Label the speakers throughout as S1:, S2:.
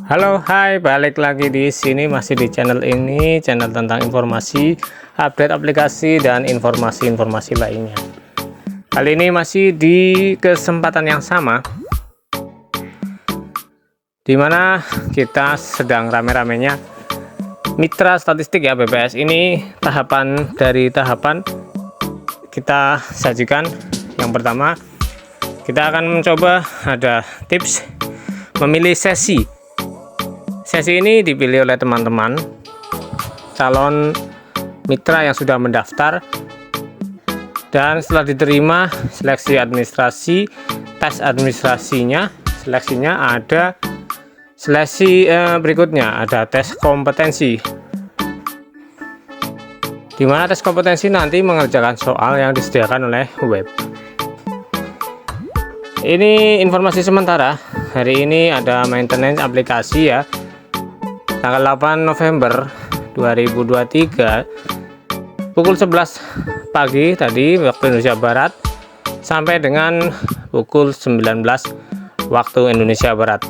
S1: Halo, hai, balik lagi di sini masih di channel ini, channel tentang informasi, update aplikasi dan informasi-informasi lainnya. Kali ini masih di kesempatan yang sama, dimana kita sedang rame-ramenya mitra statistik ya BPS. Ini tahapan dari tahapan kita sajikan. Yang pertama, kita akan mencoba ada tips memilih sesi. Sesi ini dipilih oleh teman-teman calon mitra yang sudah mendaftar, dan setelah diterima seleksi administrasi, tes administrasinya, seleksinya ada seleksi berikutnya ada tes kompetensi, dimana tes kompetensi nanti mengerjakan soal yang disediakan oleh web. Ini informasi sementara, hari ini ada maintenance aplikasi ya, tanggal 8 November 2023 pukul 11 pagi tadi waktu Indonesia Barat sampai dengan pukul 19 waktu Indonesia Barat.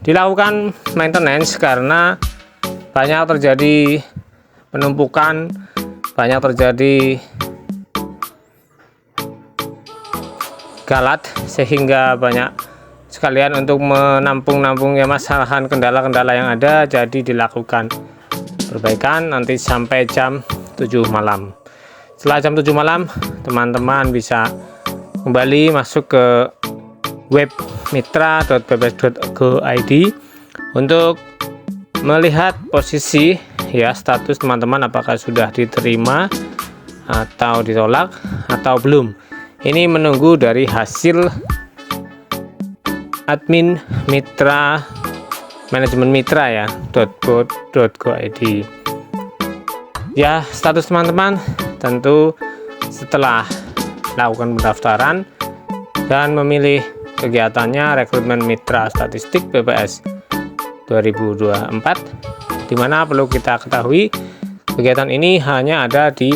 S1: Dilakukan maintenance karena banyak terjadi penumpukan, banyak terjadi galat, sehingga banyak sekalian untuk menampung ya masalahan kendala-kendala yang ada, jadi dilakukan perbaikan nanti sampai jam 7 malam. Setelah jam 7 malam teman-teman bisa kembali masuk ke web mitra.bps.go.id untuk melihat posisi ya status teman-teman, apakah sudah diterima atau ditolak atau belum. Ini menunggu dari hasil admin mitra, manajemen mitra ya .go.id. Ya, status teman-teman tentu setelah lakukan pendaftaran dan memilih kegiatannya rekrutmen mitra statistik BPS 2024, dimana perlu kita ketahui kegiatan ini hanya ada di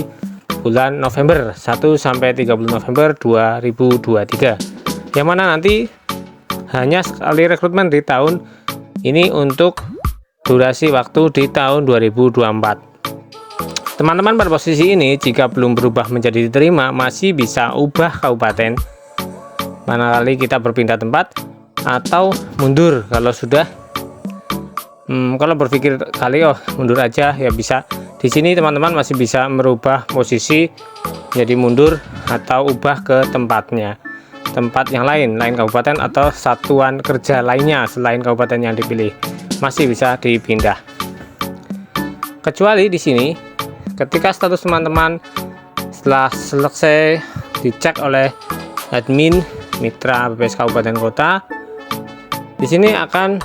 S1: bulan November 1 sampai 30 November 2023, yang mana nanti hanya sekali rekrutmen di tahun ini untuk durasi waktu di tahun 2024. Teman-teman pada posisi ini jika belum berubah menjadi diterima masih bisa ubah kabupaten manakala kita berpindah tempat atau mundur. Kalau sudah kalau berpikir kali mundur aja ya bisa. Di sini teman-teman masih bisa merubah posisi jadi mundur atau ubah ke tempat yang lain kabupaten atau satuan kerja lainnya selain kabupaten yang dipilih, masih bisa dipindah. Kecuali di sini ketika status teman-teman setelah selesai dicek oleh admin mitra BPS kabupaten kota, di sini akan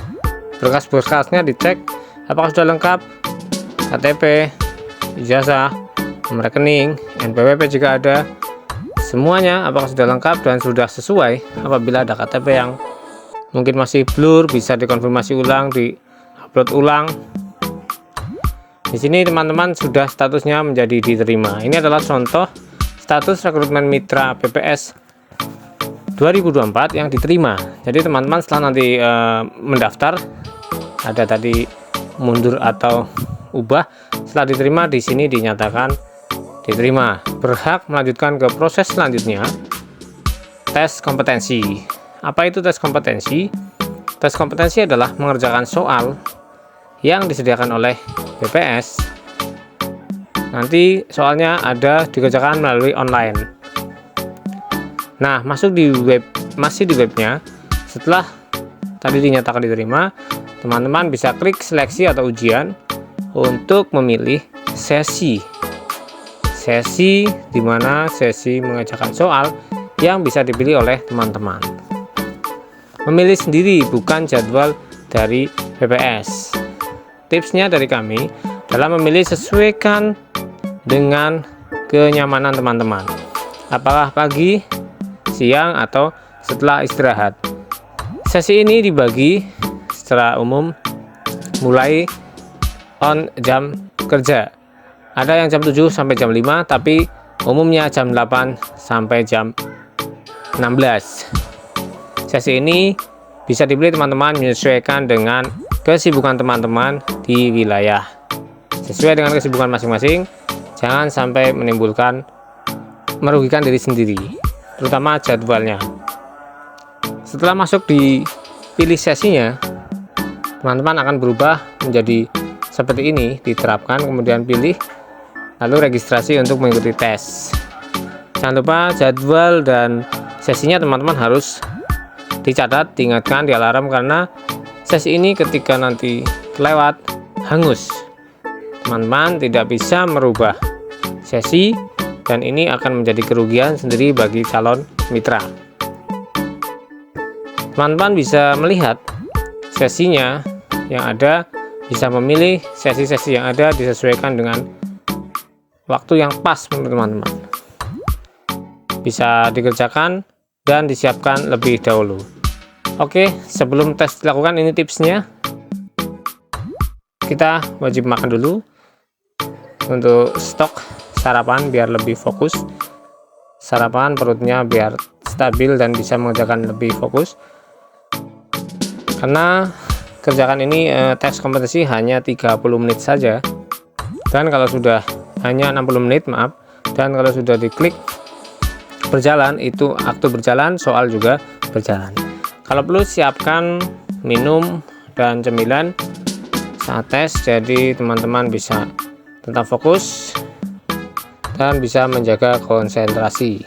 S1: berkas-berkasnya dicek apakah sudah lengkap, KTP, ijazah, nomor rekening, NPWP jika ada, semuanya apakah sudah lengkap dan sudah sesuai. Apabila ada KTP yang mungkin masih blur, bisa dikonfirmasi ulang, di-upload ulang. Di sini teman-teman sudah statusnya menjadi diterima. Ini adalah contoh status rekrutmen mitra BPS 2024 yang diterima. Jadi teman-teman setelah nanti mendaftar, ada tadi mundur atau ubah, setelah diterima di sini dinyatakan diterima, berhak melanjutkan ke proses selanjutnya, tes kompetensi. Apa itu tes kompetensi? Tes kompetensi adalah mengerjakan soal yang disediakan oleh BPS. Nanti soalnya ada dikerjakan melalui online. Nah, masih di webnya. Setelah tadi dinyatakan diterima, teman-teman bisa klik seleksi atau ujian untuk memilih sesi, dimana sesi mengerjakan soal yang bisa dipilih oleh teman-teman. Memilih sendiri, bukan jadwal dari BPS. Tipsnya dari kami dalam memilih, sesuaikan dengan kenyamanan teman-teman, apakah pagi, siang, atau setelah istirahat. Sesi ini dibagi secara umum mulai on jam kerja. Ada yang jam 7 sampai jam 5, tapi umumnya jam 8 sampai jam 16. Sesi ini bisa dipilih teman-teman menyesuaikan dengan kesibukan teman-teman di wilayah. Sesuai dengan kesibukan masing-masing, jangan sampai merugikan diri sendiri, terutama jadwalnya. Setelah masuk di pilih sesinya, teman-teman akan berubah menjadi seperti ini, diterapkan, kemudian pilih, lalu registrasi untuk mengikuti tes. Jangan lupa jadwal dan sesinya teman-teman harus dicatat, diingatkan, di alarm, karena sesi ini ketika nanti lewat hangus, teman-teman tidak bisa merubah sesi, dan ini akan menjadi kerugian sendiri bagi calon mitra. Teman-teman bisa melihat sesinya yang ada, bisa memilih sesi-sesi yang ada, disesuaikan dengan waktu yang pas menurut teman-teman. Bisa dikerjakan dan disiapkan lebih dahulu. Oke, sebelum tes dilakukan, ini tipsnya. Kita wajib makan dulu untuk stok sarapan biar lebih fokus. Sarapan perutnya biar stabil dan bisa mengerjakan lebih fokus. Karena kerjakan ini tes kompetensi hanya 30 menit saja. Dan kalau sudah hanya 60 menit, maaf. Dan kalau sudah diklik berjalan, itu aktu berjalan, soal juga berjalan. Kalau perlu siapkan minum dan cemilan saat tes, jadi teman-teman bisa tetap fokus dan bisa menjaga konsentrasi.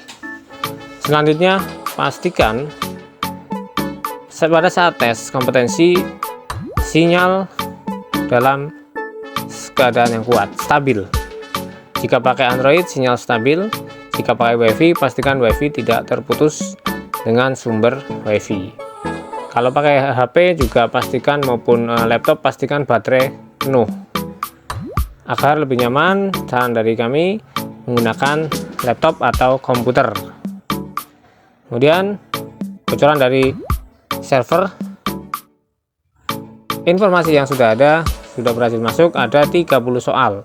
S1: Selanjutnya, pastikan pada saat tes kompetensi sinyal dalam keadaan yang kuat, stabil. Jika pakai Android, sinyal stabil. Jika pakai WiFi, pastikan WiFi tidak terputus dengan sumber WiFi. Kalau pakai HP juga pastikan, maupun laptop, pastikan baterai penuh. Agar lebih nyaman, saran dari kami menggunakan laptop atau komputer. Kemudian bocoran dari server, informasi yang sudah ada, sudah berhasil masuk, ada 30 soal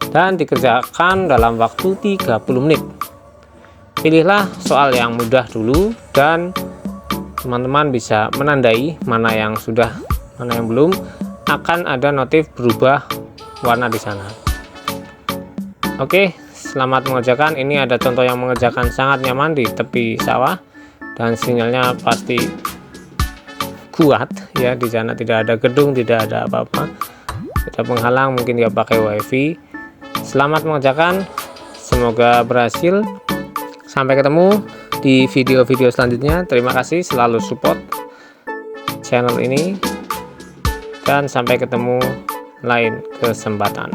S1: dan dikerjakan dalam waktu 30 menit. Pilihlah soal yang mudah dulu, dan teman-teman bisa menandai mana yang sudah, mana yang belum. Akan ada notif berubah warna di sana. Oke, selamat mengerjakan. Ini ada contoh yang mengerjakan sangat nyaman di tepi sawah, dan sinyalnya pasti kuat ya. Di sana tidak ada gedung, tidak ada apa-apa, tidak menghalang, mungkin dia pakai WiFi. Selamat mengerjakan, semoga berhasil. Sampai ketemu di video-video selanjutnya. Terima kasih selalu support channel ini, dan sampai ketemu lain kesempatan.